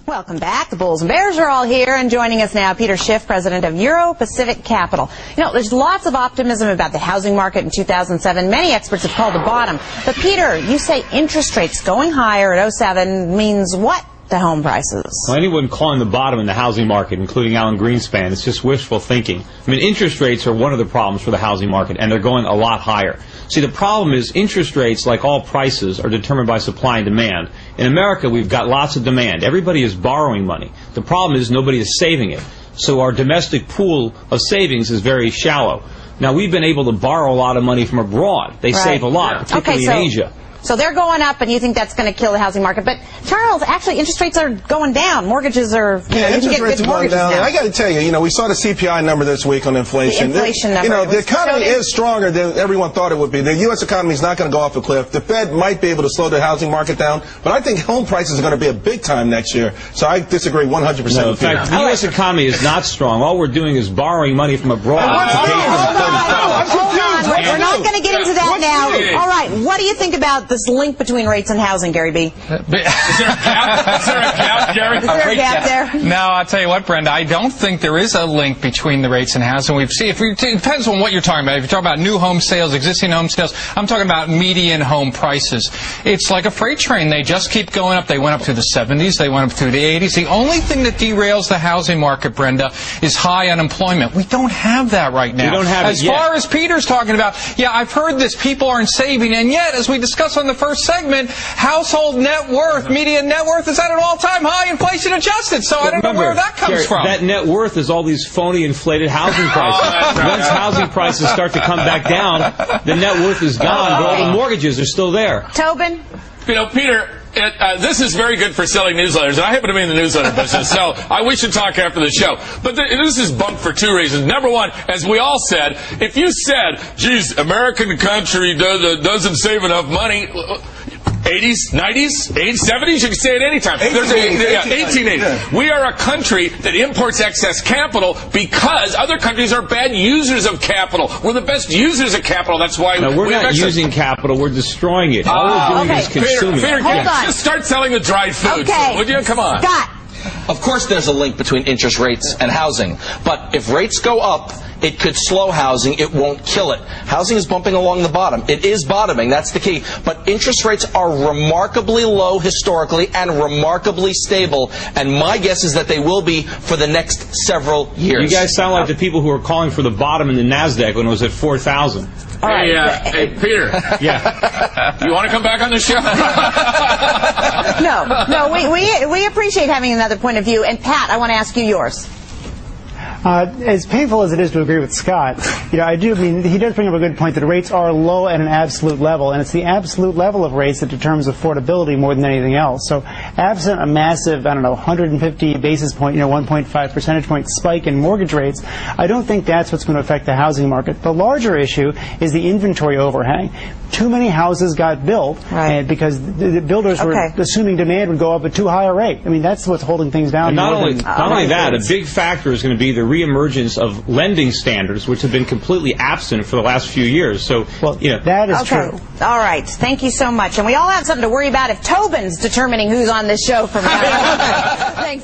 Welcome back. The Bulls and Bears are all here, and joining us now, Peter Schiff, president of Euro Pacific Capital. You know, there's lots of optimism about the housing market in 2007. Many experts have called the bottom. But Peter, you say interest rates going higher at 07 means what to home prices? Well, anyone calling the bottom in the housing market, including Alan Greenspan, it's just wishful thinking. I mean, interest rates are one of the problems for the housing market, and they're going a lot higher. See, the problem is interest rates, like all prices, are determined by supply and demand. In America, we've got lots of demand. Everybody is borrowing money. The problem is nobody is saving it. So our domestic pool of savings is very shallow. Now, we've been able to borrow a lot of money from abroad. They save a lot, particularly in Asia. So they're going up, and you think that's going to kill the housing market. But, Charles, actually, interest rates are going down. Mortgages are, interest rates are going down. And I got to tell you, we saw the CPI number this week on inflation. The inflation number. The economy is stronger than everyone thought it would be. The U.S. economy is not going to go off a cliff. The Fed might be able to slow the housing market down, but I think home prices are going to be a big time next year. So I disagree 100%. No, in fact, the U.S. economy is not strong. All we're doing is borrowing money from abroad. We're not going to get into that now. All right, what do you think about this link between rates and housing, Gary B? Is there a gap, Gary? Is there a gap there? No, I'll tell you what, Brenda, I don't think there is a link between the rates and housing. It depends on what you're talking about. If you're talking about new home sales, existing home sales, I'm talking about median home prices. It's like a freight train. They just keep going up. They went up through the 70s. They went up through the 80s. The only thing that derails the housing market, Brenda, is high unemployment. We don't have that right now. We don't have it yet. As far as Peter's talking about, yeah, I've heard this, people aren't saving, and yet, as we discussed on the first segment, household net worth, median net worth is at an all-time high, inflation adjusted, so I don't know where that comes from. That net worth is all these phony inflated housing prices. Once housing prices start to come back down, the net worth is gone, but all the mortgages are still there. Tobin? Peter, this is very good for selling newsletters, and I happen to be in the newsletter business, so we should talk after the show. But this is bunk for two reasons. Number one, as we all said, if you said, geez, American country doesn't save enough money, 80s, 90s, 80s, 70s, you can say it anytime. 1880s. We are a country that imports excess capital because other countries are bad users of capital. We're the best users of capital. That's why we're not using capital. We're destroying it. All we're doing is consuming. Peter, just start selling the dried foods. Would you? Come on. Scott. Of course there's a link between interest rates and housing. But if rates go up, it could slow housing. It won't kill it. Housing is bumping along the bottom. It is bottoming. That's the key. But interest rates are remarkably low historically and remarkably stable. And my guess is that they will be for the next several years. You guys sound like the people who are calling for the bottom in the NASDAQ when it was at 4,000. Hey, Peter. Yeah. You want to come back on the show? No, we appreciate having another point of view. And Pat, I want to ask you yours. As painful as it is to agree with Scott, he does bring up a good point that rates are low at an absolute level, and it's the absolute level of rates that determines affordability more than anything else. So absent a massive, 150 basis point, 1.5 percentage point spike in mortgage rates, I don't think that's what's going to affect the housing market. The larger issue is the inventory overhang. Too many houses got built because the builders were assuming demand would go up at too high a rate. I mean, that's what's holding things down. And not only that, a big factor is going to be the reemergence of lending standards, which have been completely absent for the last few years. So, that is true. All right. Thank you so much. And we all have something to worry about if Tobin's determining who's on this show from now on. Thanks.